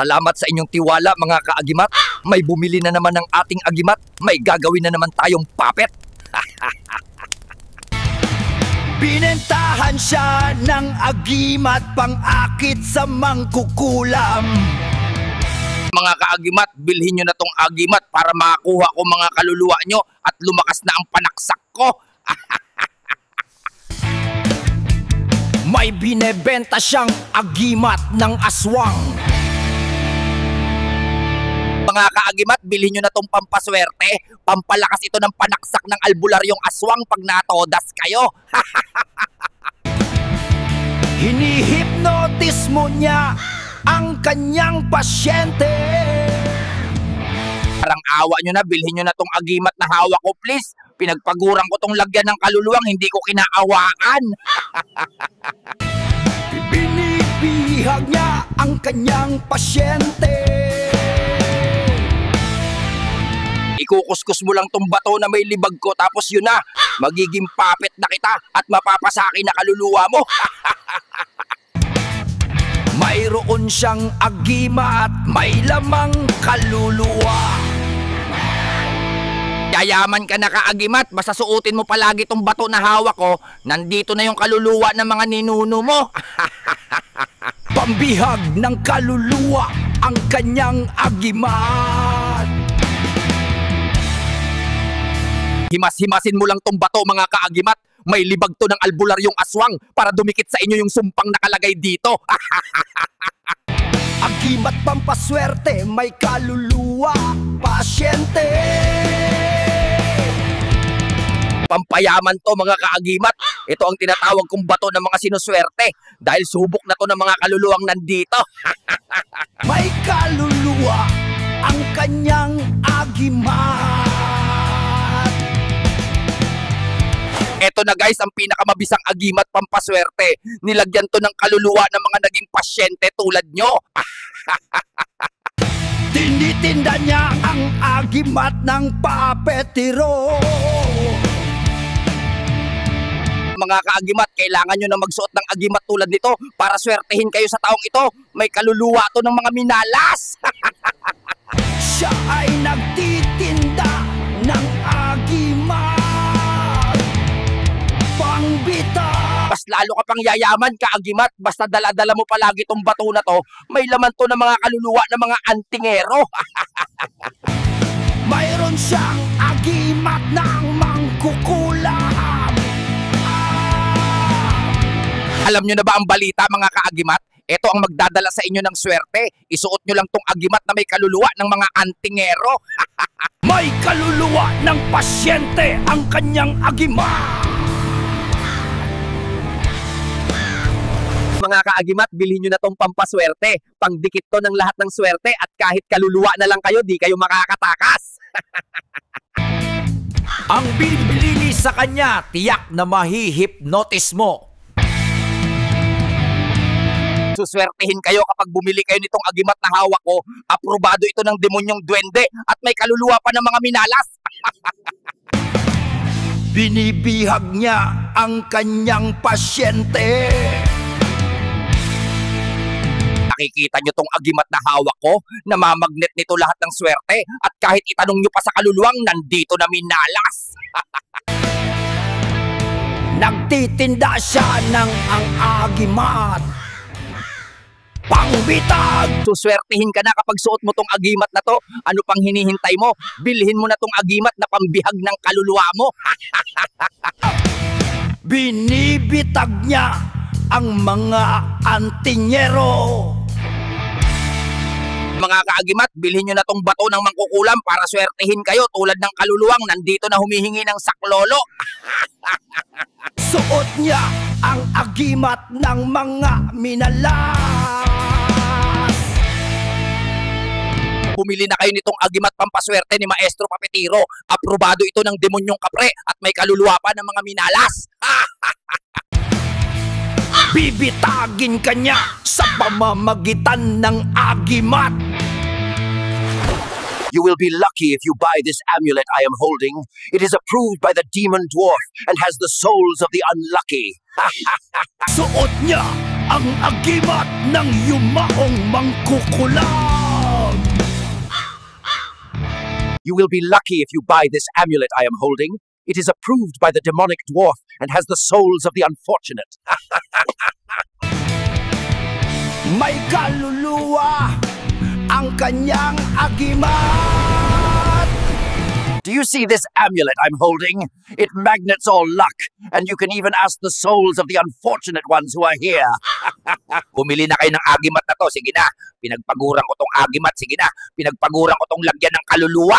Salamat sa inyong tiwala mga kaagimat. May bumili na naman ng ating agimat. May gagawin na naman tayong puppet. Binentahan siya ng agimat pang-akit sa mangkukulam. Mga kaagimat, bilhin nyo na tong agimat para makakuha ko mga kaluluwa nyo at lumakas na ang panaksak ko. May binebenta siyang agimat ng aswang. Mga kaagimat, bilhin nyo na tong pampaswerte. Pampalakas ito ng panaksak ng albularyong aswang pag natodas kayo. Hinihipnotis mo niya ang kanyang pasyente. Parang awa nyo na, bilhin nyo na tong agimat na hawak ko please. Pinagpaguran ko tong lagyan ng kaluluwang, hindi ko kinaawaan. Binibihag niya ang kanyang pasyente. Ikukuskus mo lang tong bato na may libag ko, tapos yun na, magiging puppet na kita at mapapasaki na kaluluwa mo. Mayroon siyang agimat, may lamang kaluluwa. Yayaman ka na kaagimat, basta suotin mo palagi tong bato na hawak ko, nandito na yung kaluluwa ng mga ninuno mo. Pambihag ng kaluluwa ang kanyang agimat. Himas-himasin mo lang tong bato mga kaagimat. May libag to ng albularyong aswang para dumikit sa inyo yung sumpang nakalagay dito. Agimat pampaswerte, may kaluluwa, pasyente. Pampayaman to mga kaagimat. Ito ang tinatawag kong bato ng mga sinuswerte dahil subok na to ng mga kaluluwang nandito. May kaluluwa ang kanyang agimat. Eto na guys, ang pinakamabisang agimat pampaswerte. Nilagyan to ng kaluluwa ng mga naging pasyente tulad nyo. Tinitinda niya ang agimat ng papetiro. Mga kaagimat, kailangan nyo na magsuot ng agimat tulad nito para swertehin kayo sa taong ito. May kaluluwa to ng mga minalas. Siya ay nagtitinda ng agimat. Mas lalo ka pang yayaman kaagimat, basta dala-dala mo palagi tong bato na to. May laman to ng mga kaluluwa ng mga antingero. Mayroon siyang agimat ng mangkukulam. Alam nyo na ba ang balita mga kaagimat? Ito ang magdadala sa inyo ng swerte. Isuot nyo lang tong agimat na may kaluluwa ng mga antingero. May kaluluwa ng pasyente ang kanyang agimat. Mga kaagimat, bilhin nyo na tong pampaswerte. Pangdikit to ng lahat ng swerte at kahit kaluluwa na lang kayo, di kayo makakatakas. Ang bibili sa kanya, tiyak na mahihipnotis mo. Suswertehin kayo kapag bumili kayo nitong agimat na hawak ko. Aprobado ito ng demonyong duwende at may kaluluwa pa ng mga minalas. Binibihag niya ang kanyang pasyente. Nakikita nyo tong agimat na hawak ko? Namamagnet nito lahat ng swerte at kahit itanong nyo pa sa kaluluwang, nandito na minalas. Nagtitinda siya ng ang agimat. Pangbitag! Suswertehin ka na kapag suot mo tong agimat na to. Ano pang hinihintay mo? Bilhin mo na tong agimat na pambihag ng kaluluwa mo. Binibitag niya ang mga antingero. Mga kaagimat, bilhin nyo na tong bato ng mangkukulam para swertehin kayo tulad ng kaluluwang nandito na humihingi ng saklolo. Suot niya ang agimat ng mga minalas. Bumili na kayo nitong agimat pampaswerte ni Maestro Papetiro. Aprobado ito ng demonyong kapre at may kaluluwa pa ng mga minalas. Bibitagin ka niya sa pamamagitan ng agimat. You will be lucky if you buy this amulet I am holding. It is approved by the demon dwarf and has the souls of the unlucky. Suot niya ang agimat ng yumaong mangkukulam. You will be lucky if you buy this amulet I am holding. It is approved by the demonic dwarf and has the souls of the unfortunate. May kaluluwa ang kanyang agimat. Do you see this amulet I'm holding? It magnets all luck, and you can even ask the souls of the unfortunate ones who are here. Bumili na kayo ng agimat na to. Sige na. Pinagpaguran ko tong agimat. Sige na. Pinagpaguran ko tong lagyan ng kaluluwa.